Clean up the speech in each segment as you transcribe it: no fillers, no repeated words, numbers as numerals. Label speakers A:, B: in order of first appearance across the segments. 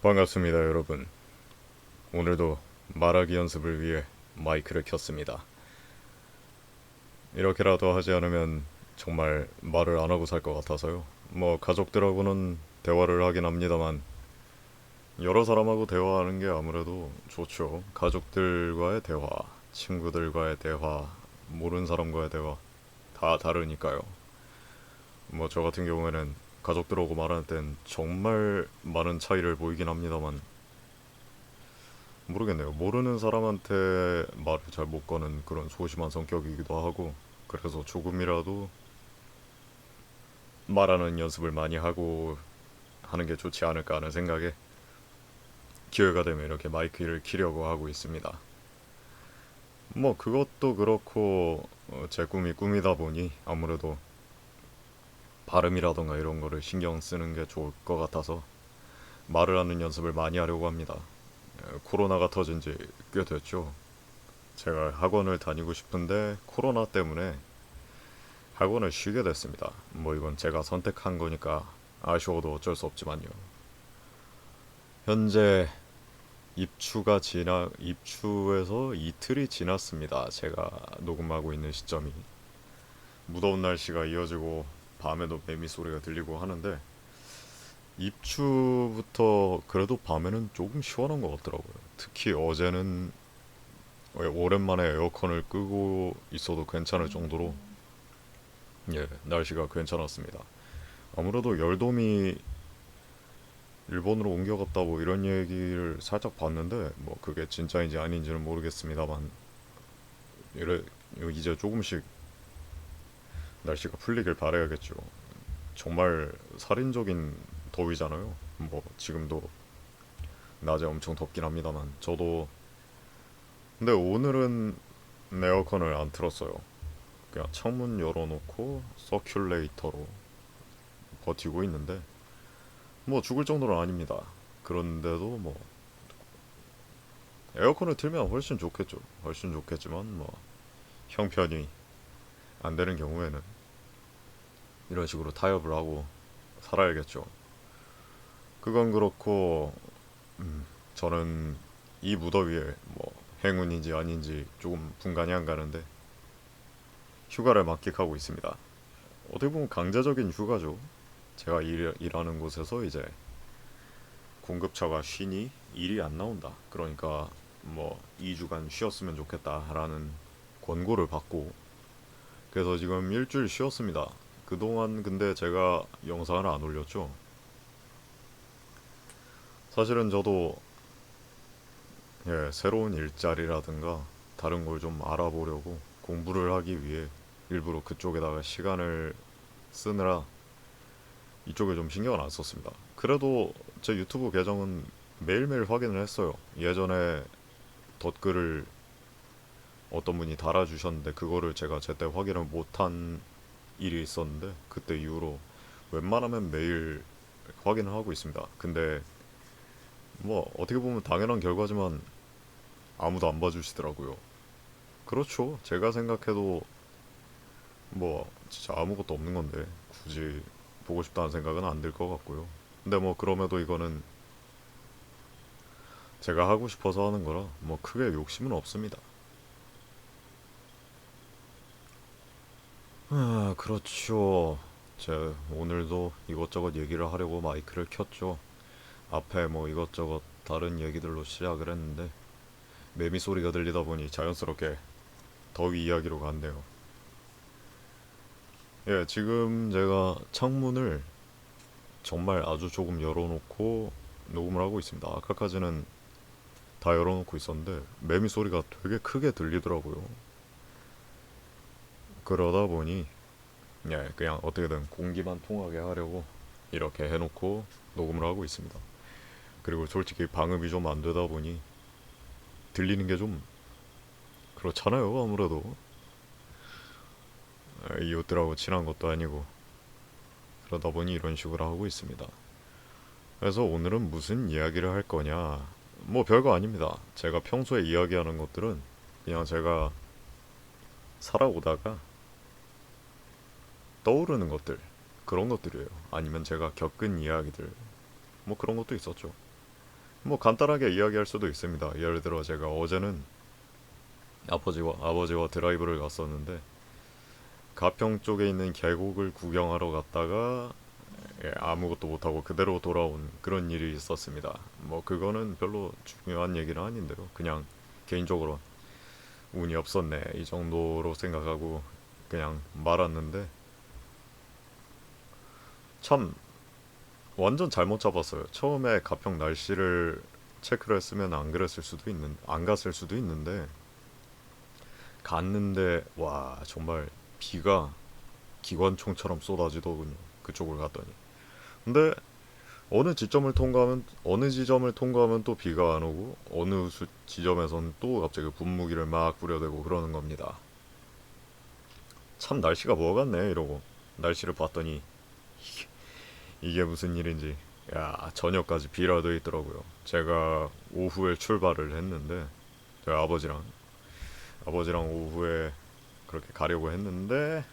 A: 반갑습니다, 여러분. 오늘도 말하기 연습을 위해 마이크를 켰습니다. 이렇게라도 하지 않으면 정말 말을 안 하고 살 것 같아서요. 가족들하고는 대화를 하긴 합니다만, 여러 사람하고 대화하는 게 아무래도 좋죠. 가족들과의 대화, 친구들과의 대화, 모르는 사람과의 대화, 다 다르니까요. 저 같은 경우에는 가족들하고 말하는 땐 정말 많은 차이를 보이긴 합니다만, 모르겠네요. 모르는 사람한테 말을 잘 못 거는 그런 소심한 성격이기도 하고, 그래서 조금이라도 말하는 연습을 많이 하고 하는 게 좋지 않을까 하는 생각에 기회가 되면 이렇게 마이크를 키려고 하고 있습니다. 그것도 그렇고 제 꿈이 꿈이다 보니 아무래도 발음이라던가 이런 거를 신경 쓰는 게 좋을 것 같아서 말을 하는 연습을 많이 하려고 합니다. 코로나가 터진 지 꽤 됐죠. 제가 학원을 다니고 싶은데 코로나 때문에 학원을 쉬게 됐습니다. 이건 제가 선택한 거니까 아쉬워도 어쩔 수 없지만요. 현재 입추에서 이틀이 지났습니다. 제가 녹음하고 있는 시점이. 무더운 날씨가 이어지고 밤에도 매미 소리가 들리고 하는데 입추부터 그래도 밤에는 조금 시원한 것 같더라고요. 특히 어제는 오랜만에 에어컨을 끄고 있어도 괜찮을 정도로 날씨가 괜찮았습니다. 아무래도 열돔이 일본으로 옮겨갔다 이런 얘기를 살짝 봤는데 그게 진짜인지 아닌지는 모르겠습니다만 이래 이제 조금씩 날씨가 풀리길 바라야겠죠. 정말 살인적인 더위잖아요. 지금도 낮에 엄청 덥긴 합니다만 저도 근데 오늘은 에어컨을 안 틀었어요. 그냥 창문 열어놓고 서큘레이터로 버티고 있는데 죽을 정도는 아닙니다. 그런데도 에어컨을 틀면 훨씬 좋겠죠. 훨씬 좋겠지만 형편이 안 되는 경우에는 이런 식으로 타협을 하고 살아야겠죠. 그건 그렇고 저는 이 무더위에 행운인지 아닌지 조금 분간이 안 가는데 휴가를 만끽하고 있습니다. 어떻게 보면 강제적인 휴가죠. 제가 일하는 곳에서 이제 공급처가 쉬니 일이 안 나온다. 그러니까 2주간 쉬었으면 좋겠다라는 권고를 받고 그래서 지금 일주일 쉬었습니다. 그동안 근데 제가 영상을 안 올렸죠. 사실은 저도 새로운 일자리라든가 다른 걸 좀 알아보려고 공부를 하기 위해 일부러 그쪽에다가 시간을 쓰느라 이쪽에 좀 신경을 안 썼습니다. 그래도 제 유튜브 계정은 매일매일 확인을 했어요. 예전에 덧글을 어떤 분이 달아주셨는데 그거를 제가 제때 확인을 못한 일이 있었는데 그때 이후로 웬만하면 매일 확인을 하고 있습니다. 근데 어떻게 보면 당연한 결과지만 아무도 안 봐주시더라고요. 그렇죠. 제가 생각해도 진짜 아무것도 없는 건데 굳이 보고 싶다는 생각은 안 들 것 같고요. 근데 그럼에도 이거는 제가 하고 싶어서 하는 거라 크게 욕심은 없습니다. 그렇죠. 제 오늘도 이것저것 얘기를 하려고 마이크를 켰죠. 앞에 이것저것 다른 얘기들로 시작을 했는데 매미 소리가 들리다 보니 자연스럽게 더위 이야기로 갔네요. 지금 제가 창문을 정말 아주 조금 열어놓고 녹음을 하고 있습니다. 아까까지는 다 열어놓고 있었는데 매미 소리가 되게 크게 들리더라고요. 그러다 보니 그냥 어떻게든 공기만 통하게 하려고 이렇게 해놓고 녹음을 하고 있습니다. 그리고 솔직히 방음이 좀 안 되다 보니 들리는 게 좀 그렇잖아요. 아무래도 이웃들하고 친한 것도 아니고 그러다 보니 이런 식으로 하고 있습니다. 그래서 오늘은 무슨 이야기를 할 거냐? 별거 아닙니다. 제가 평소에 이야기하는 것들은 그냥 제가 살아오다가 떠오르는 것들 그런 것들이에요. 아니면 제가 겪은 이야기들 그런 것도 있었죠. 뭐 간단하게 이야기할 수도 있습니다. 예를 들어 제가 어제는 아버지와 드라이브를 갔었는데 가평 쪽에 있는 계곡을 구경하러 갔다가 아무것도 못하고 그대로 돌아온 그런 일이 있었습니다. 뭐 그거는 별로 중요한 얘기는 아닌데요. 그냥 개인적으로 운이 없었네 이 정도로 생각하고 그냥 말았는데 참 완전 잘못 잡았어요. 처음에 가평 날씨를 체크를 했으면 안 갔을 수도 있는데 갔는데 와 정말 비가 기관총처럼 쏟아지더군요. 그쪽을 갔더니. 근데 어느 지점을 통과하면 또 비가 안 오고 지점에선 또 갑자기 분무기를 막 뿌려대고 그러는 겁니다. 참 날씨가 뭐 같네 이러고 날씨를 봤더니 이게 무슨 일인지 야 저녁까지 비라 돼 있더라고요. 제가 오후에 출발을 했는데 저희 아버지랑 오후에 그렇게 가려고 했는데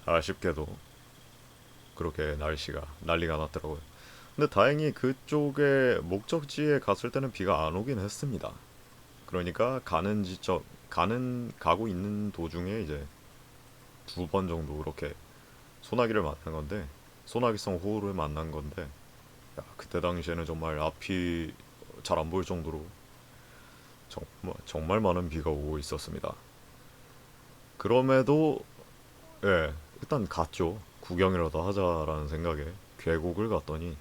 A: 아쉽게도 그렇게 날씨가 난리가 났더라고요. 근데 다행히 그쪽에 목적지에 갔을 때는 비가 안 오긴 했습니다. 그러니까 가고 있는 도중에 이제 두 번 정도 그렇게 소나기를 만난 건데 소나기성 호우를 만난 건데 야, 그때 당시에는 정말 앞이 잘 안 보일 정도로 정말 많은 비가 오고 있었습니다. 그럼에도 일단 갔죠. 구경이라도 하자라는 생각에 계곡을 갔더니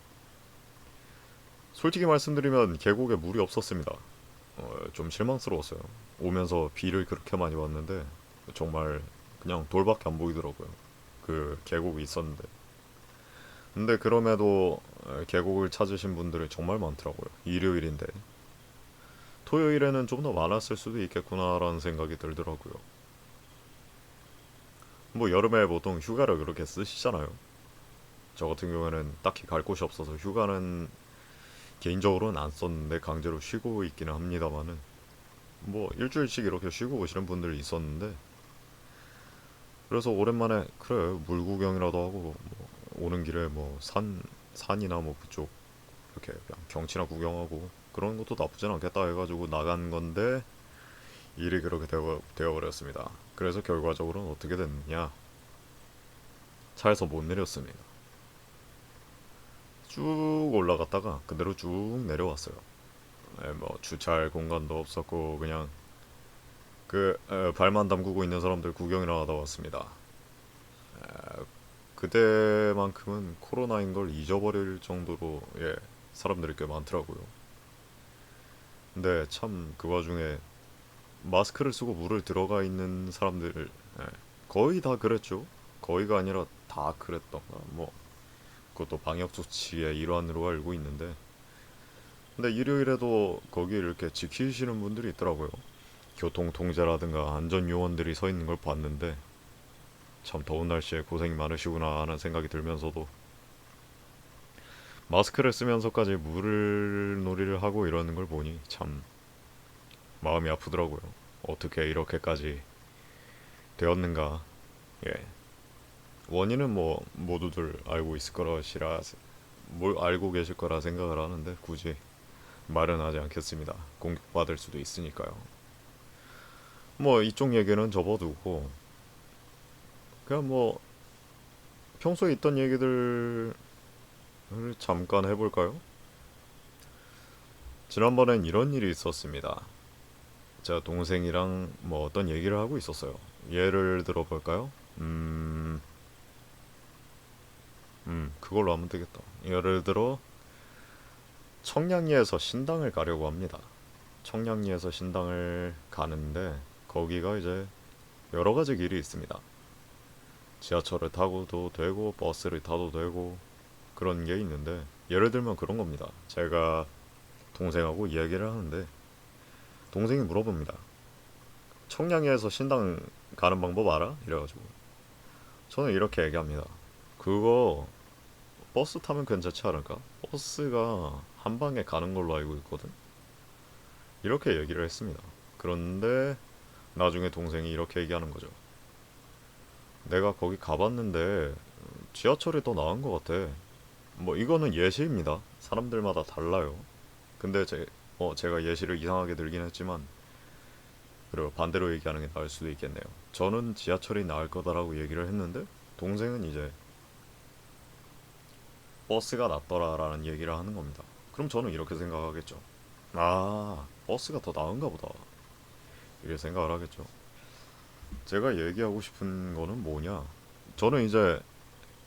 A: 솔직히 말씀드리면 계곡에 물이 없었습니다. 좀 실망스러웠어요. 오면서 비를 그렇게 많이 봤는데 정말 그냥 돌밖에 안 보이더라고요. 그 계곡이 있었는데. 근데 그럼에도 계곡을 찾으신 분들이 정말 많더라고요. 일요일인데. 토요일에는 좀 더 많았을 수도 있겠구나라는 생각이 들더라고요. 뭐 여름에 보통 휴가를 그렇게 쓰시잖아요. 저 같은 경우에는 딱히 갈 곳이 없어서 휴가는 개인적으로는 안 썼는데 강제로 쉬고 있기는 합니다만은 뭐 일주일씩 이렇게 쉬고 오시는 분들이 있었는데 그래서 오랜만에 그래 물 구경이라도 하고 뭐 오는 길에 뭐 산이나 뭐 그쪽 이렇게 그냥 경치나 구경하고 그런 것도 나쁘진 않겠다 해가지고 나간 건데 일이 그렇게 되어버렸습니다. 그래서 결과적으로는 어떻게 됐느냐 차에서 못 내렸습니다. 쭉 올라갔다가 그대로 쭉 내려왔어요. 뭐 주차할 공간도 없었고 그냥 발만 담그고 있는 사람들 구경이나 하다 왔습니다. 그때만큼은 코로나인 걸 잊어버릴 정도로 사람들이 꽤 많더라고요. 근데 참 그 와중에 마스크를 쓰고 물을 들어가 있는 사람들 거의 다 그랬죠. 거의가 아니라 다 그랬던가 뭐 그것도 방역 조치의 일환으로 알고 있는데 근데 일요일에도 거기 이렇게 지키시는 분들이 있더라고요. 교통 통제라든가 안전 요원들이 서 있는 걸 봤는데 참 더운 날씨에 고생이 많으시구나 하는 생각이 들면서도 마스크를 쓰면서까지 물을 놀이를 하고 이러는 걸 보니 참 마음이 아프더라고요. 어떻게 이렇게까지 되었는가. 예. 원인은 뭐 모두들 알고 계실 거라 생각을 하는데 굳이 말은 하지 않겠습니다. 공격받을 수도 있으니까요. 뭐 이쪽 얘기는 접어두고 그냥 뭐 평소에 있던 얘기들을 잠깐 해볼까요? 지난번엔 이런 일이 있었습니다. 제가 동생이랑 뭐 어떤 얘기를 하고 있었어요. 예를 들어볼까요? 그걸로 하면 되겠다. 예를 들어 청량리에서 신당을 가려고 합니다. 청량리에서 신당을 가는데 거기가 이제 여러 가지 길이 있습니다. 지하철을 타고도 되고 버스를 타도 되고 그런 게 있는데 예를 들면 그런 겁니다. 제가 동생하고 이야기를 하는데 동생이 물어봅니다. 청량리에서 신당 가는 방법 알아? 이래가지고 저는 이렇게 얘기합니다. 그거 버스 타면 괜찮지 않을까? 버스가 한 방에 가는 걸로 알고 있거든. 이렇게 얘기를 했습니다. 그런데 나중에 동생이 이렇게 얘기하는 거죠. 내가 거기 가봤는데 지하철이 더 나은 것 같아. 뭐 이거는 예시입니다. 사람들마다 달라요. 근데 제가 예시를 이상하게 들긴 했지만, 그리고 반대로 얘기하는 게 나을 수도 있겠네요. 저는 지하철이 나을 거다라고 얘기를 했는데, 동생은 이제 버스가 낫더라라는 얘기를 하는 겁니다. 그럼 저는 이렇게 생각하겠죠. 아, 버스가 더 나은가 보다. 이렇게 생각을 하겠죠. 제가 얘기하고 싶은 거는 뭐냐? 저는 이제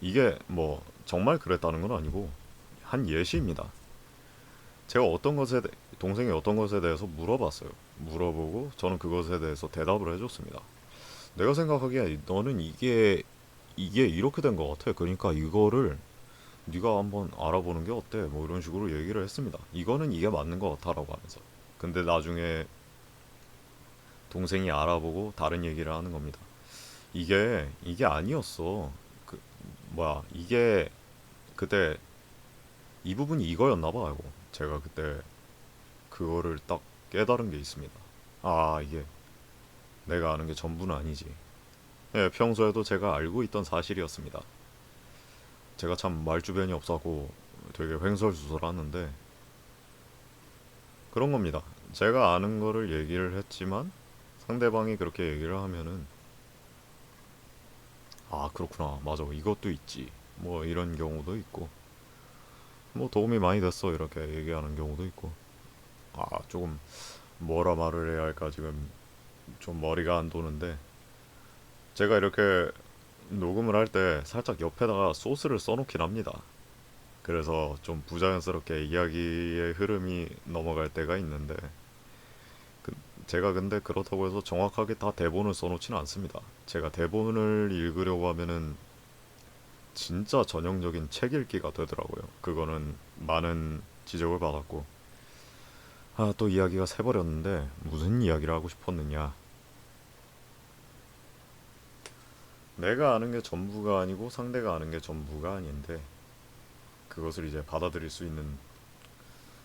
A: 이게 뭐 정말 그랬다는 건 아니고 한 예시입니다. 제가 동생이 어떤 것에 대해서 물어봤어요. 물어보고 저는 그것에 대해서 대답을 해줬습니다. 내가 생각하기에 너는 이게 이렇게 된 것 같아. 그러니까 이거를 네가 한번 알아보는 게 어때? 뭐 이런 식으로 얘기를 했습니다. 이거는 이게 맞는 것 같아라고 하면서. 근데 나중에 동생이 알아보고 다른 얘기를 하는 겁니다. 이게 아니었어. 그 뭐야 이게 그때 이 부분이 이거였나 봐 하고 제가 그때 그거를 딱 깨달은 게 있습니다. 아, 이게 내가 아는 게 전부는 아니지. 예, 평소에도 제가 알고 있던 사실이었습니다. 제가 참 말주변이 없었고 되게 횡설수설하는데 그런 겁니다. 제가 아는 거를 얘기를 했지만 상대방이 그렇게 얘기를 하면은 아, 그렇구나. 맞아. 이것도 있지. 뭐 이런 경우도 있고 뭐 도움이 많이 됐어. 이렇게 얘기하는 경우도 있고 아, 조금 뭐라 말을 해야 할까 지금 좀 머리가 안 도는데 제가 이렇게 녹음을 할 때 살짝 옆에다가 소스를 써놓긴 합니다. 그래서 좀 부자연스럽게 이야기의 흐름이 넘어갈 때가 있는데 그- 제가 근데 그렇다고 해서 정확하게 다 대본을 써놓지는 않습니다. 제가 대본을 읽으려고 하면은 진짜 전형적인 책 읽기가 되더라고요. 그거는 많은 지적을 받았고 아, 또 이야기가 새버렸는데 무슨 이야기를 하고 싶었느냐. 내가 아는 게 전부가 아니고 상대가 아는 게 전부가 아닌데 그것을 이제 받아들일 수 있는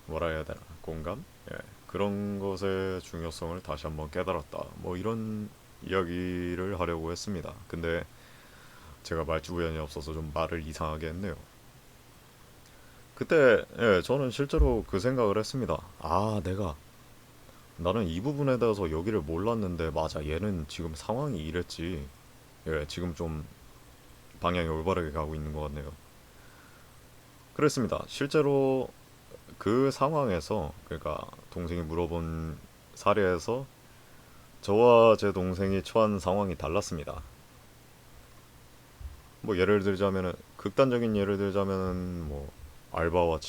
A: 뭐라 해야 되나 공감? 예. 그런 것의 중요성을 다시 한번 깨달았다. 뭐 이런 이야기를 하려고 했습니다. 근데 제가 말주변이 없어서 좀 말을 이상하게 했네요. 그때 예, 저는 실제로 그 생각을 했습니다. 아, 나는 이 부분에 대해서 여기를 몰랐는데 맞아. 얘는 지금 상황이 이랬지. 예, 지금 좀 방향이 올바르게 가고 있는 것 같네요. 그랬습니다. 실제로 그 상황에서 그러니까 동생이 물어본 사례에서 저와 제 동생이 처한 상황이 달랐습니다. 뭐 예를 들자면은 극단적인 예를 들자면은 뭐 알바와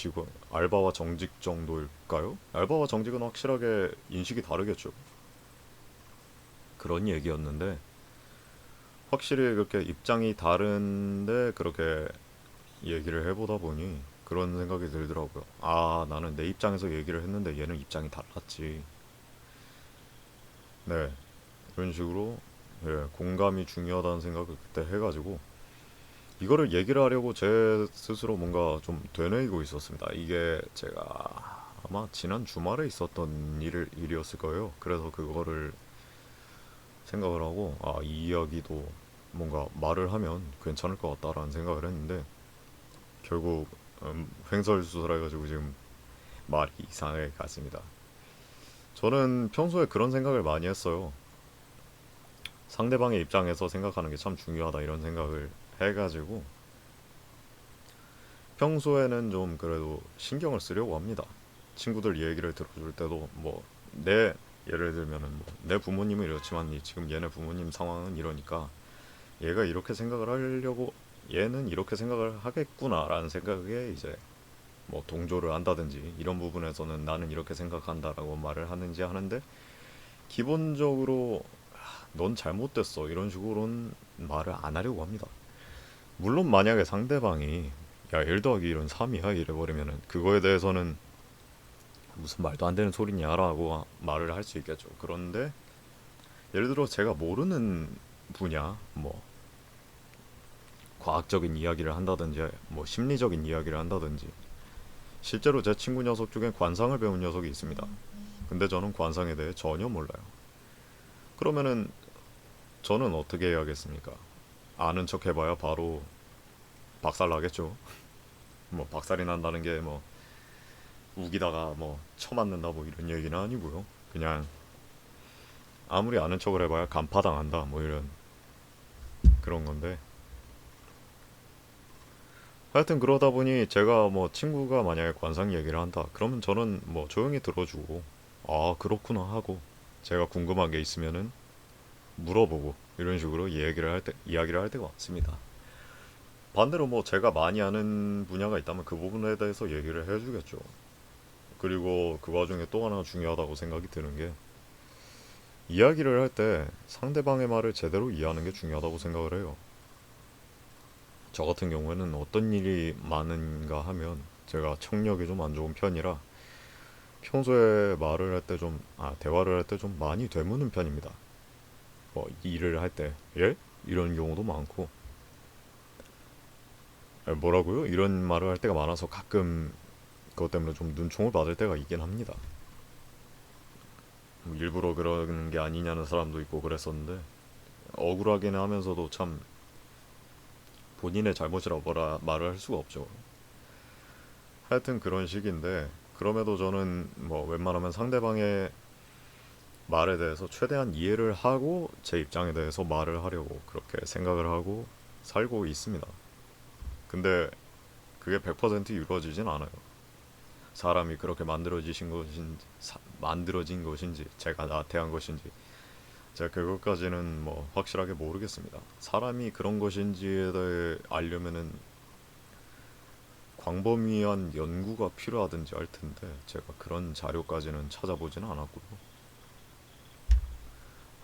A: 정직 정도일까요? 알바와 정직은 확실하게 인식이 다르겠죠. 그런 얘기였는데 확실히 그렇게 입장이 다른데 그렇게 얘기를 해보다 보니 그런 생각이 들더라고요. 아, 나는 내 입장에서 얘기를 했는데 얘는 입장이 달랐지. 네, 그런 식으로 예, 공감이 중요하다는 생각을 그때 해가지고 이거를 얘기를 하려고 제 스스로 뭔가 좀 되뇌이고 있었습니다. 이게 제가 아마 지난 주말에 있었던 일이었을 거예요. 그래서 그거를 생각을 하고 이 이야기도 뭔가 말을 하면 괜찮을 것 같다라는 생각을 했는데 결국 횡설수설해가지고 지금 말이 이상하게 갔습니다. 저는 평소에 그런 생각을 많이 했어요. 상대방의 입장에서 생각하는 게 참 중요하다 이런 생각을 해가지고 평소에는 좀 그래도 신경을 쓰려고 합니다. 친구들 얘기를 들어줄 때도 뭐 내 예를 들면은 뭐 내 부모님은 이렇지만 지금 얘네 부모님 상황은 이러니까 얘가 이렇게 생각을 하려고 얘는 이렇게 생각을 하겠구나라는 생각에 이제 뭐 동조를 한다든지 이런 부분에서는 나는 이렇게 생각한다라고 말을 하는지 하는데 기본적으로 넌 잘못됐어 이런 식으로는 말을 안 하려고 합니다. 물론 만약에 상대방이 야 1 더하기 1은 3이야 이래버리면은 그거에 대해서는 무슨 말도 안 되는 소리냐라고 말을 할 수 있겠죠. 그런데 예를 들어 제가 모르는 분야 뭐 과학적인 이야기를 한다든지 뭐 심리적인 이야기를 한다든지 실제로 제 친구 녀석 중에 관상을 배운 녀석이 있습니다. 근데 저는 관상에 대해 전혀 몰라요. 그러면은 저는 어떻게 해야겠습니까? 아는 척 해봐야 바로 박살 나겠죠. 뭐 박살이 난다는 게뭐 우기다가 뭐 쳐맞는다 뭐 이런 얘기는 아니고요. 그냥 아무리 아는 척을 해봐야 간파당한다 뭐 이런 그런 건데, 하여튼 그러다 보니 제가 뭐 친구가 만약에 관상 얘기를 한다 그러면 저는 뭐 조용히 들어주고 아 그렇구나 하고, 제가 궁금한 게 있으면은 물어보고 이런 식으로 이야기를 할 때가 많습니다. 반대로 뭐 제가 많이 아는 분야가 있다면 그 부분에 대해서 얘기를 해주겠죠. 그리고 그 와중에 또 하나 중요하다고 생각이 드는 게, 이야기를 할 때 상대방의 말을 제대로 이해하는 게 중요하다고 생각을 해요. 저 같은 경우에는 어떤 일이 많은가 하면 제가 청력이 좀 안 좋은 편이라 평소에 말을 할 때 대화를 할 때 좀 많이 되무는 편입니다. 뭐 일을 할 때, 예? 이런 경우도 많고, 뭐라고요? 이런 말을 할 때가 많아서 가끔 그것 때문에 좀 눈총을 받을 때가 있긴 합니다. 뭐 일부러 그러는 게 아니냐는 사람도 있고 그랬었는데, 억울하긴 하면서도 참 본인의 잘못이라 뭐라 말을 할 수가 없죠. 하여튼 그런 식인데, 그럼에도 저는 뭐 웬만하면 상대방의 말에 대해서 최대한 이해를 하고 제 입장에 대해서 말을 하려고 그렇게 생각을 하고 살고 있습니다. 근데 그게 100% 이루어지진 않아요. 사람이 그렇게 만들어진 것인지 제가 나태한 것인지 제가 그것까지는 뭐 확실하게 모르겠습니다. 사람이 그런 것인지에 대해 알려면은 광범위한 연구가 필요하든지 할 텐데 제가 그런 자료까지는 찾아보지는 않았고요.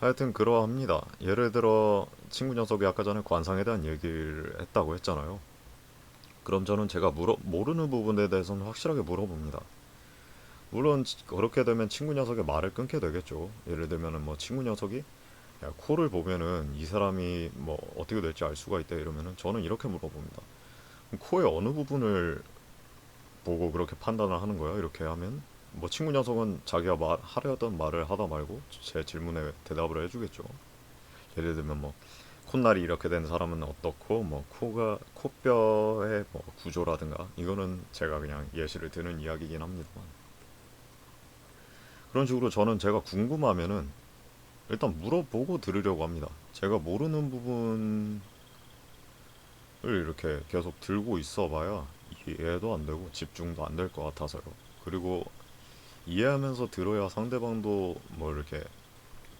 A: 하여튼 그러합니다. 예를 들어 친구 녀석이 아까 전에 관상에 대한 얘기를 했다고 했잖아요. 그럼 저는 제가 모르는 부분에 대해서는 확실하게 물어봅니다. 물론 그렇게 되면 친구 녀석의 말을 끊게 되겠죠. 예를 들면은 뭐 친구 녀석이 야, 코를 보면은 이 사람이 뭐 어떻게 될지 알 수가 있다 이러면은 저는 이렇게 물어봅니다. 코의 어느 부분을 보고 그렇게 판단을 하는 거야? 이렇게 하면 뭐 친구 녀석은 자기가 하려던 말을 하다 말고 제 질문에 대답을 해주겠죠. 예를 들면 뭐 콧날이 이렇게 된 사람은 어떻고 뭐 코뼈의 뭐 구조라든가, 이거는 제가 그냥 예시를 드는 이야기긴 합니다만, 그런 식으로 저는 제가 궁금하면은 일단 물어보고 들으려고 합니다. 제가 모르는 부분을 이렇게 계속 들고 있어봐야 이해도 안 되고 집중도 안 될 것 같아서요. 그리고 이해하면서 들어야 상대방도 뭐 이렇게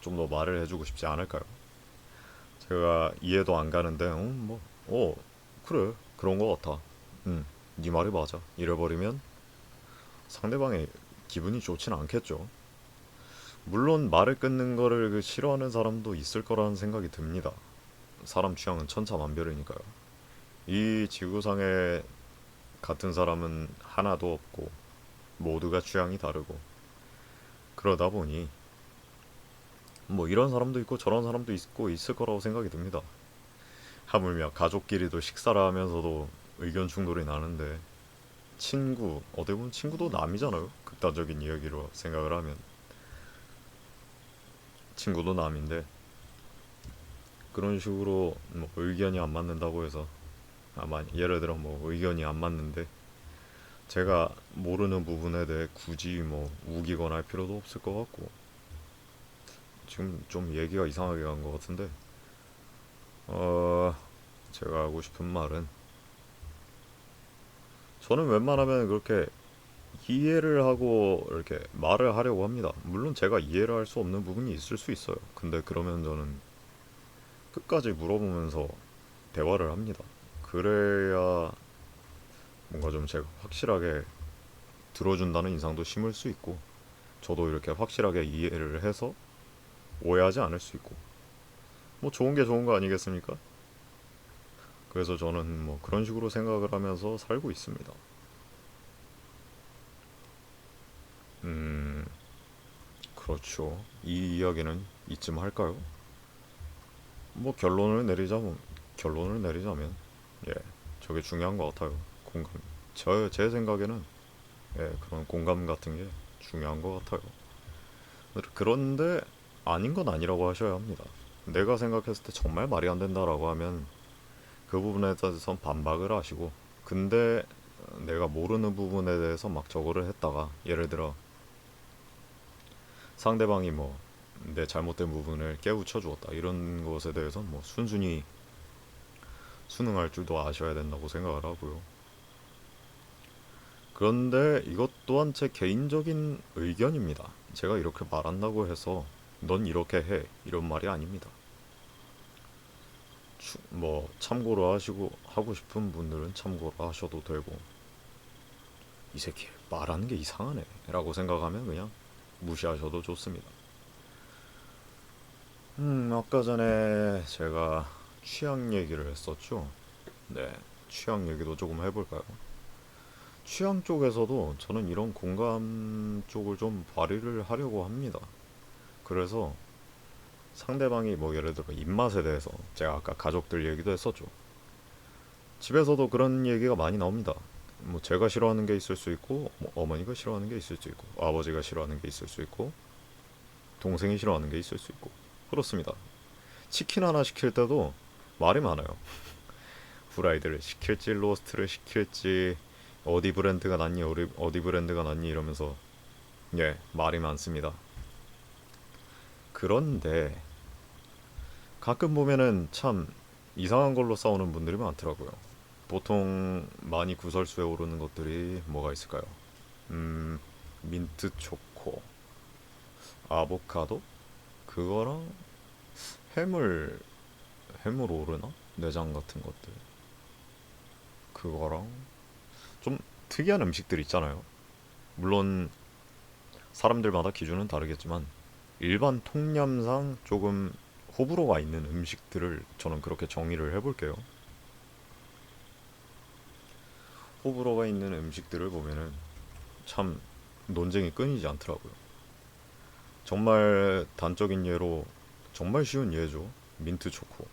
A: 좀 더 말을 해주고 싶지 않을까요? 제가 이해도 안 가는데, 그래, 그런 거 같아. 네 말이 맞아. 이래버리면 상대방의 기분이 좋진 않겠죠. 물론 말을 끊는 거를 싫어하는 사람도 있을 거라는 생각이 듭니다. 사람 취향은 천차만별이니까요. 이 지구상에 같은 사람은 하나도 없고 모두가 취향이 다르고, 그러다 보니 뭐 이런 사람도 있고 저런 사람도 있고 있을 거라고 생각이 듭니다. 하물며 가족끼리도 식사를 하면서도 의견 충돌이 나는데, 어떻게 보면 친구도 남이잖아요. 극단적인 이야기로 생각을 하면 친구도 남인데, 그런 식으로 뭐 의견이 안 맞는다고 해서, 예를 들어 뭐 의견이 안 맞는데 제가 모르는 부분에 대해 굳이 뭐 우기거나 할 필요도 없을 것 같고, 지금 좀 얘기가 이상하게 간 것 같은데, 어 제가 하고 싶은 말은, 저는 웬만하면 그렇게 이해를 하고 이렇게 말을 하려고 합니다. 물론 제가 이해를 할 수 없는 부분이 있을 수 있어요. 근데 그러면 저는 끝까지 물어보면서 대화를 합니다. 그래야 뭔가 좀 제가 확실하게 들어준다는 인상도 심을 수 있고, 저도 이렇게 확실하게 이해를 해서 오해하지 않을 수 있고, 뭐 좋은 게 좋은 거 아니겠습니까? 그래서 저는 뭐 그런 식으로 생각을 하면서 살고 있습니다. 음, 그렇죠. 이 이야기는 이쯤 할까요? 뭐 결론을 내리자면, 예, 저게 중요한 것 같아요. 공감. 제 생각에는, 예, 그런 공감 같은 게 중요한 것 같아요. 그런데 아닌 건 아니라고 하셔야 합니다. 내가 생각했을 때 정말 말이 안 된다라고 하면 그 부분에 대해서 반박을 하시고, 근데 내가 모르는 부분에 대해서 막 저거를 했다가 예를 들어 상대방이 뭐 내 잘못된 부분을 깨우쳐 주었다 이런 것에 대해서 뭐 순순히 순응할 줄도 아셔야 된다고 생각을 하고요. 그런데 이것 또한 제 개인적인 의견입니다. 제가 이렇게 말한다고 해서 넌 이렇게 해 이런 말이 아닙니다. 뭐 참고로 하시고 하고 싶은 분들은 참고로 하셔도 되고 이 새끼 말하는 게 이상하네 라고 생각하면 그냥 무시하셔도 좋습니다. 아까 전에 제가 취향 얘기를 했었죠. 네, 취향 얘기도 조금 해볼까요? 취향 쪽에서도 저는 이런 공감 쪽을 좀 발휘를 하려고 합니다. 그래서 상대방이 뭐 예를 들어 입맛에 대해서 제가 아까 가족들 얘기도 했었죠. 집에서도 그런 얘기가 많이 나옵니다. 뭐 제가 싫어하는 게 있을 수 있고 뭐 어머니가 싫어하는 게 있을 수 있고 아버지가 싫어하는 게 있을 수 있고 동생이 싫어하는 게 있을 수 있고 그렇습니다. 치킨 하나 시킬 때도 말이 많아요. 후라이드를 시킬지 로스트를 시킬지 어디 브랜드가 낫니 어디 브랜드가 낫니 이러면서 예 말이 많습니다. 그런데 가끔 보면은 참 이상한 걸로 싸우는 분들이 많더라고요. 보통 많이 구설수에 오르는 것들이 뭐가 있을까요? 음, 민트 초코, 아보카도, 그거랑 해물, 해물 오르나? 내장 같은 것들. 그거랑 좀 특이한 음식들 있잖아요. 물론 사람들마다 기준은 다르겠지만 일반 통념상 조금 호불호가 있는 음식들을 저는 그렇게 정의를 해볼게요. 호불호가 있는 음식들을 보면은 참 논쟁이 끊이지 않더라고요. 정말 단적인 예로 정말 쉬운 예죠. 민트 초코.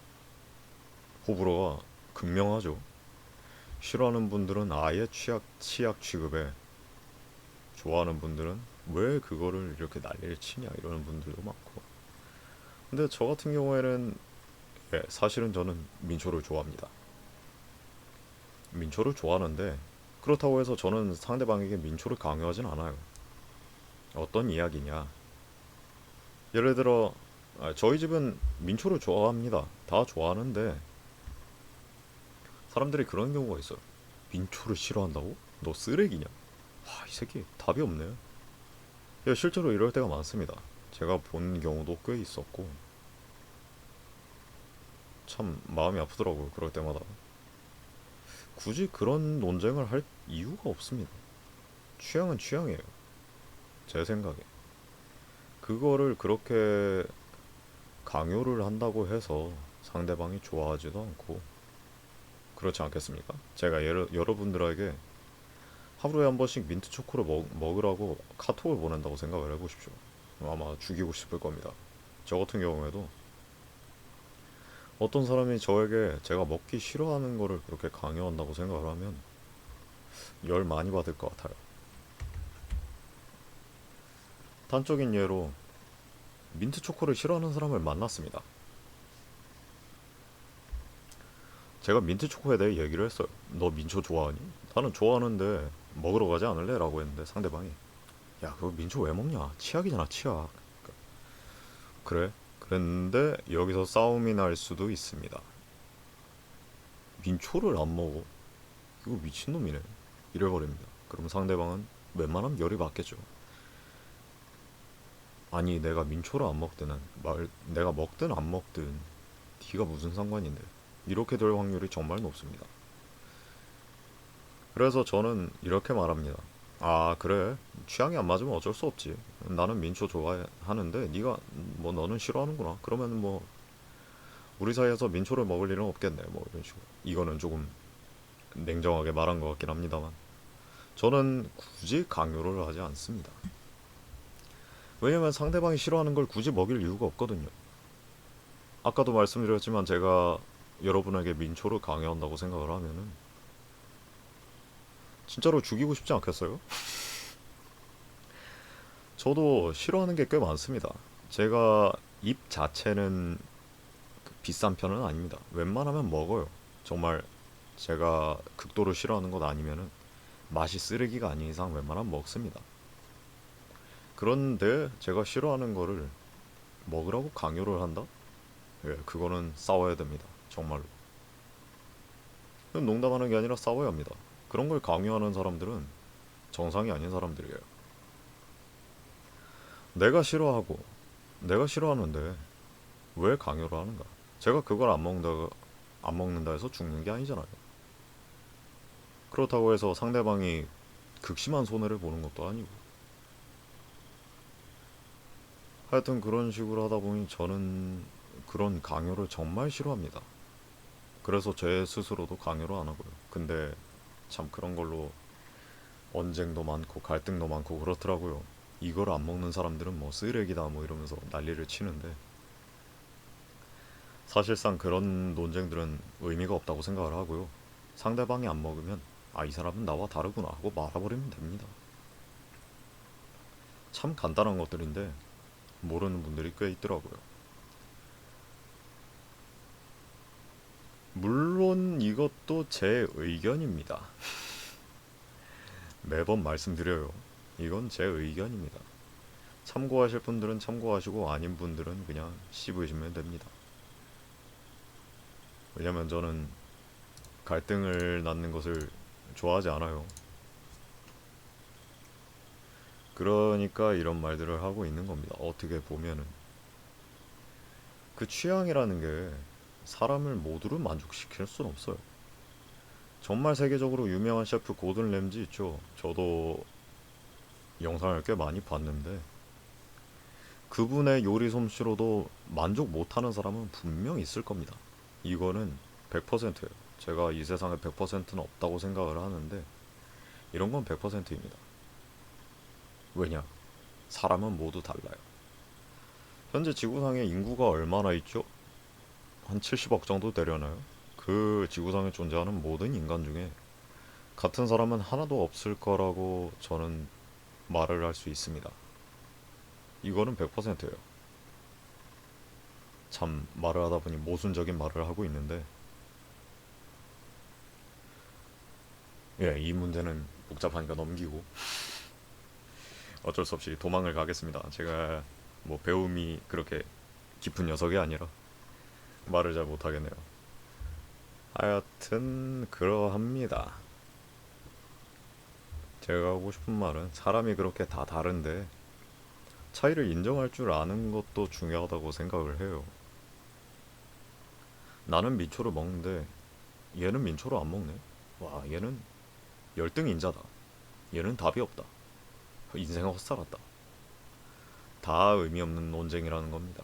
A: 호불호가 극명하죠. 싫어하는 분들은 아예 치약 취급에 좋아하는 분들은 왜 그거를 이렇게 난리를 치냐 이러는 분들도 많고. 근데 저 같은 경우에는 예, 사실은 저는 민초를 좋아합니다. 민초를 좋아하는데 그렇다고 해서 저는 상대방에게 민초를 강요하진 않아요. 어떤 이야기냐? 예를 들어 저희 집은 민초를 좋아합니다. 다 좋아하는데 사람들이 그런 경우가 있어요. 민초를 싫어한다고? 너 쓰레기냐? 이 새끼 답이 없네. 예, 실제로 이럴 때가 많습니다. 제가 본 경우도 꽤 있었고 참 마음이 아프더라고요. 그럴 때마다. 굳이 그런 논쟁을 할 이유가 없습니다. 취향은 취향이에요. 제 생각에. 그거를 그렇게 강요를 한다고 해서 상대방이 좋아하지도 않고 그렇지 않겠습니까? 제가 여러분들에게 하루에 한 번씩 민트 초코를 먹으라고 카톡을 보낸다고 생각을 해보십시오. 아마 죽이고 싶을 겁니다. 저 같은 경우에도 어떤 사람이 저에게 제가 먹기 싫어하는 거를 그렇게 강요한다고 생각을 하면 열 많이 받을 것 같아요. 단적인 예로 민트 초코를 싫어하는 사람을 만났습니다. 제가 민트 초코에 대해 얘기를 했어요. 너 민초 좋아하니? 나는 좋아하는데 먹으러 가지 않을래? 라고 했는데 상대방이 야 그거 민초 왜 먹냐? 치약이잖아 치약. 그래? 그랬는데 여기서 싸움이 날 수도 있습니다. 민초를 안 먹어? 이거 미친놈이네. 이래버립니다. 그럼 상대방은 웬만하면 열이 받겠죠. 아니 내가 민초를 안 먹든 내가 먹든 안 먹든 네가 무슨 상관인데 이렇게 될 확률이 정말 높습니다. 그래서 저는 이렇게 말합니다. 아 그래 취향이 안 맞으면 어쩔 수 없지. 나는 민초 좋아하는데 네가 뭐 너는 싫어하는구나. 그러면 뭐 우리 사이에서 민초를 먹을 일은 없겠네. 뭐 이런 식으로. 이거는 조금 냉정하게 말한 것 같긴 합니다만 저는 굳이 강요를 하지 않습니다. 왜냐면 상대방이 싫어하는 걸 굳이 먹일 이유가 없거든요. 아까도 말씀드렸지만 제가 여러분에게 민초를 강요한다고 생각을 하면은 진짜로 죽이고 싶지 않겠어요? 저도 싫어하는 게 꽤 많습니다. 제가 입 자체는 비싼 편은 아닙니다. 웬만하면 먹어요. 정말 제가 극도로 싫어하는 것 아니면은 맛이 쓰레기가 아닌 이상 웬만하면 먹습니다. 그런데 제가 싫어하는 거를 먹으라고 강요를 한다? 예, 그거는 싸워야 됩니다. 정말로. 농담하는 게 아니라 싸워야 합니다. 그런 걸 강요하는 사람들은 정상이 아닌 사람들이에요. 내가 싫어하고 내가 싫어하는데 왜 강요를 하는가? 제가 그걸 안 먹는다 해서 죽는 게 아니잖아요. 그렇다고 해서 상대방이 극심한 손해를 보는 것도 아니고. 하여튼 그런 식으로 하다 보니 저는 그런 강요를 정말 싫어합니다. 그래서 제 스스로도 강요를 안 하고요. 근데 참 그런 걸로 언쟁도 많고 갈등도 많고 그렇더라고요. 이걸 안 먹는 사람들은 뭐 쓰레기다 뭐 이러면서 난리를 치는데 사실상 그런 논쟁들은 의미가 없다고 생각을 하고요. 상대방이 안 먹으면 아, 이 사람은 나와 다르구나 하고 말아버리면 됩니다. 참 간단한 것들인데 모르는 분들이 꽤 있더라고요. 물론 이것도 제 의견입니다. 매번 말씀드려요. 이건 제 의견입니다. 참고하실 분들은 참고하시고 아닌 분들은 그냥 씹으시면 됩니다. 왜냐면 저는 갈등을 낳는 것을 좋아하지 않아요. 그러니까 이런 말들을 하고 있는 겁니다. 어떻게 보면은 그 취향이라는 게 사람을 모두를 만족시킬 순 없어요. 정말 세계적으로 유명한 셰프 고든 램지 있죠. 저도 영상을 꽤 많이 봤는데 그분의 요리 솜씨로도 만족 못하는 사람은 분명 있을 겁니다. 이거는 100%예요. 제가 이 세상에 100%는 없다고 생각을 하는데 이런 건 100%입니다. 왜냐? 사람은 모두 달라요. 현재 지구상에 인구가 얼마나 있죠? 한 70억 정도 되려나요? 그 지구상에 존재하는 모든 인간 중에 같은 사람은 하나도 없을 거라고 저는 말을 할 수 있습니다. 이거는 100%예요. 참 말을 하다 보니 모순적인 말을 하고 있는데 예, 이 문제는 복잡하니까 넘기고 어쩔 수 없이 도망을 가겠습니다. 제가 뭐 배움이 그렇게 깊은 녀석이 아니라 말을 잘 못하겠네요. 하여튼 그러합니다. 제가 하고 싶은 말은 사람이 그렇게 다 다른데 차이를 인정할 줄 아는 것도 중요하다고 생각을 해요. 나는 민초를 먹는데 얘는 민초를 안 먹네. 와, 얘는 열등인자다. 얘는 답이 없다. 인생 헛살았다. 다 의미 없는 논쟁이라는 겁니다.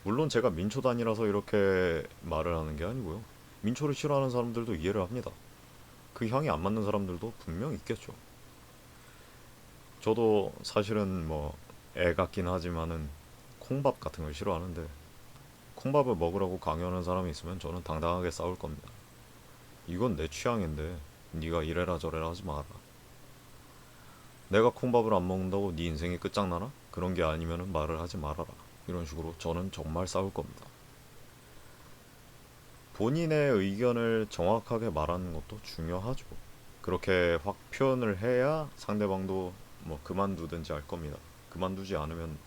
A: 물론 제가 민초단이라서 이렇게 말을 하는 게 아니고요. 민초를 싫어하는 사람들도 이해를 합니다. 그 향이 안 맞는 사람들도 분명 있겠죠. 저도 사실은 뭐 애 같긴 하지만은 콩밥 같은 걸 싫어하는데 콩밥을 먹으라고 강요하는 사람이 있으면 저는 당당하게 싸울 겁니다. 이건 내 취향인데 네가 이래라 저래라 하지 마라. 내가 콩밥을 안 먹는다고 네 인생이 끝장나나? 그런 게 아니면은 말을 하지 말아라. 이런 식으로 저는 정말 싸울 겁니다. 본인의 의견을 정확하게 말하는 것도 중요하죠. 그렇게 확 표현을 해야 상대방도 뭐 그만두든지 할 겁니다. 그만두지 않으면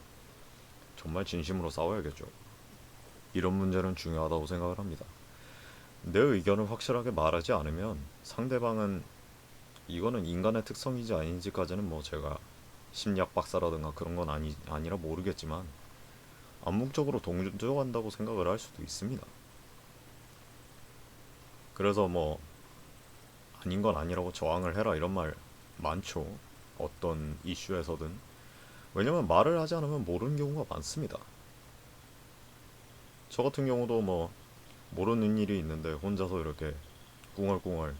A: 정말 진심으로 싸워야겠죠. 이런 문제는 중요하다고 생각을 합니다. 내 의견을 확실하게 말하지 않으면 상대방은 이거는 인간의 특성이지 아닌지까지는 뭐 제가 심리학 박사라든가 그런 건 아니라 모르겠지만 암묵적으로 동조한다고 생각을 할 수도 있습니다. 그래서 뭐 아닌 건 아니라고 저항을 해라 이런 말 많죠. 어떤 이슈에서든. 왜냐면 말을 하지 않으면 모르는 경우가 많습니다. 저 같은 경우도 뭐 모르는 일이 있는데 혼자서 이렇게 꿍얼꿍얼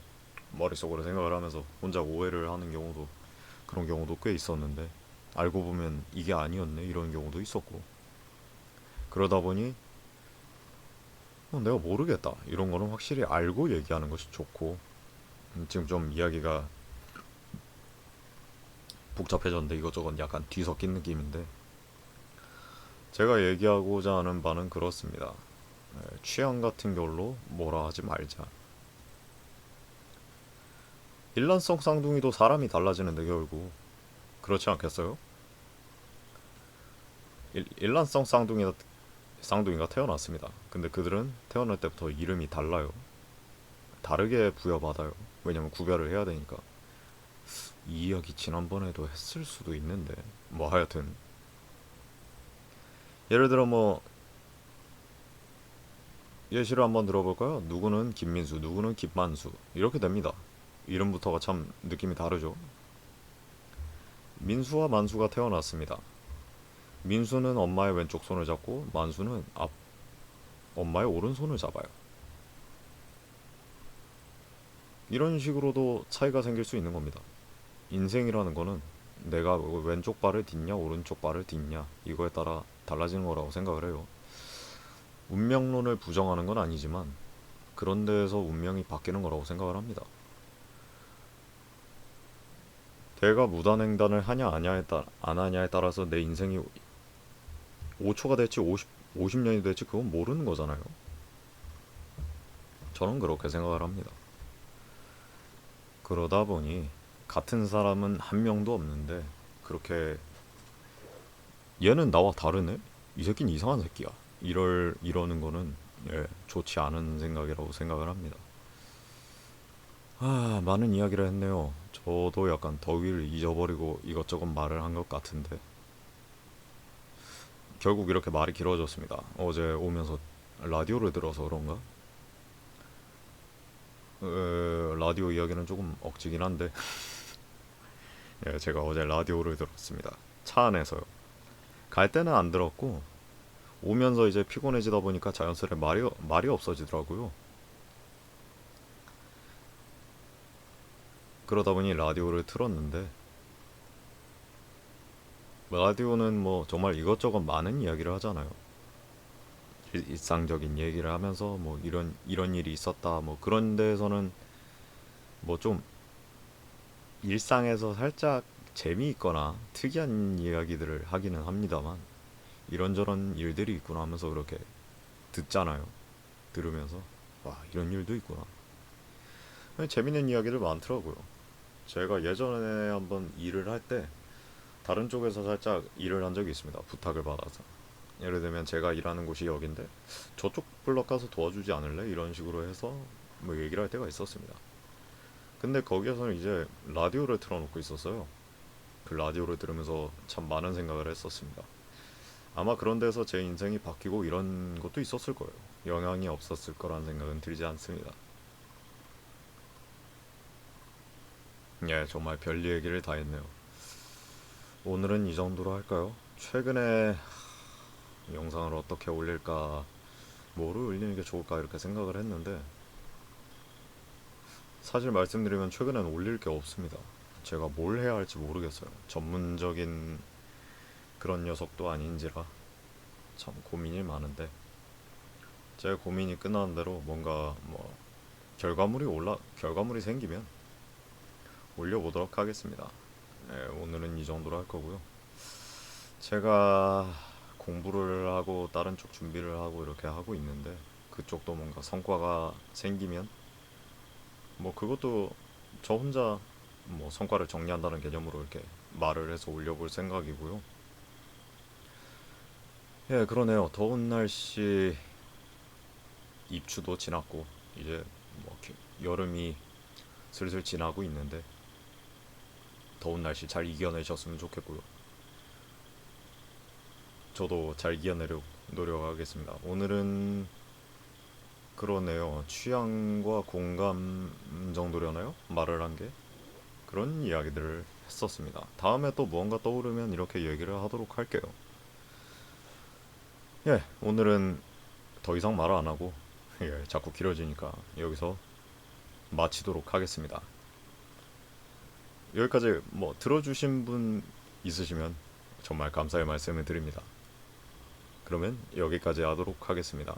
A: 머릿속으로 생각을 하면서 혼자 오해를 하는 경우도 그런 경우도 꽤 있었는데 알고 보면 이게 아니었네 이런 경우도 있었고 그러다 보니 내가 모르겠다 이런 거는 확실히 알고 얘기하는 것이 좋고 지금 좀 이야기가 복잡해졌는데 이것저것 약간 뒤섞인 느낌인데 제가 얘기하고자 하는 바는 그렇습니다. 취향 같은 걸로 뭐라 하지 말자. 일란성 쌍둥이도 사람이 달라지는데 결국 그렇지 않겠어요? 일란성 쌍둥이가 태어났습니다. 근데 그들은 태어날 때부터 이름이 달라요. 다르게 부여받아요. 왜냐면 구별을 해야 되니까. 이 이야기 지난번에도 했을 수도 있는데 뭐 하여튼 예를 들어 뭐 예시를 한번 들어볼까요? 누구는 김민수, 누구는 김만수 이렇게 됩니다. 이름부터가 참 느낌이 다르죠. 민수와 만수가 태어났습니다. 민수는 엄마의 왼쪽 손을 잡고 만수는 엄마의 오른손을 잡아요. 이런 식으로도 차이가 생길 수 있는 겁니다. 인생이라는 거는 내가 왼쪽 발을 딛냐 오른쪽 발을 딛냐 이거에 따라 달라지는 거라고 생각을 해요. 운명론을 부정하는 건 아니지만 그런 데에서 운명이 바뀌는 거라고 생각을 합니다. 내가 무단횡단을 하냐 안 하냐에 따라서 내 인생이 5초가 될지 50년이 될지 그건 모르는 거잖아요. 저는 그렇게 생각을 합니다. 그러다 보니 같은 사람은 한 명도 없는데 그렇게 얘는 나와 다르네? 이 새끼는 이상한 새끼야. 이러는 거는 좋지 않은 생각이라고 생각을 합니다. 많은 이야기를 했네요. 저도 약간 더위를 잊어버리고 이것저것 말을 한 것 같은데 결국 이렇게 말이 길어졌습니다. 어제 오면서 라디오를 들어서 그런가? 라디오 이야기는 조금 억지긴 한데 제가 어제 라디오를 들었습니다. 차 안에서요. 갈 때는 안 들었고 오면서 이제 피곤해지다 보니까 자연스레 말이 없어지더라고요. 그러다 보니 라디오를 틀었는데 라디오는 뭐 정말 이것저것 많은 이야기를 하잖아요. 일상적인 얘기를 하면서 뭐 이런 일이 있었다 뭐 그런 데에서는 뭐 좀 일상에서 살짝 재미있거나 특이한 이야기들을 하기는 합니다만 이런저런 일들이 있구나 하면서 그렇게 듣잖아요. 들으면서 와 이런 일도 있구나. 재밌는 이야기들 많더라고요. 제가 예전에 한번 일을 할 때 다른 쪽에서 살짝 일을 한 적이 있습니다. 부탁을 받아서. 예를 들면 제가 일하는 곳이 여긴데 저쪽 블럭 가서 도와주지 않을래? 이런 식으로 해서 뭐 얘기를 할 때가 있었습니다. 근데 거기에서는 이제 라디오를 틀어놓고 있었어요. 그 라디오를 들으면서 참 많은 생각을 했었습니다. 아마 그런 데서 제 인생이 바뀌고 이런 것도 있었을 거예요. 영향이 없었을 거란 생각은 들지 않습니다. 정말 별 얘기를 다 했네요. 오늘은 이 정도로 할까요? 최근에 영상을 어떻게 올릴까, 뭐를 올리는 게 좋을까 이렇게 생각을 했는데 사실 말씀드리면 최근엔 올릴 게 없습니다. 제가 뭘 해야 할지 모르겠어요. 전문적인 그런 녀석도 아닌지라 참 고민이 많은데 제 고민이 끝나는 대로 뭔가 뭐 결과물이 생기면 올려보도록 하겠습니다. 오늘은 이 정도로 할 거고요. 제가 공부를 하고 다른 쪽 준비를 하고 이렇게 하고 있는데 그쪽도 뭔가 성과가 생기면 뭐 그것도 저 혼자 뭐 성과를 정리한다는 개념으로 이렇게 말을 해서 올려볼 생각이고요. 그러네요. 더운 날씨 입추도 지났고 이제 뭐 여름이 슬슬 지나고 있는데 더운 날씨 잘 이겨내셨으면 좋겠고요. 저도 잘 이겨내려 노력하겠습니다. 오늘은 그러네요. 취향과 공감 정도려나요? 말을 한 게? 그런 이야기들을 했었습니다. 다음에 또 무언가 떠오르면 이렇게 얘기를 하도록 할게요. 오늘은 더 이상 말 안 하고 자꾸 길어지니까 여기서 마치도록 하겠습니다. 여기까지 뭐 들어주신 분 있으시면 정말 감사의 말씀을 드립니다. 그러면 여기까지 하도록 하겠습니다.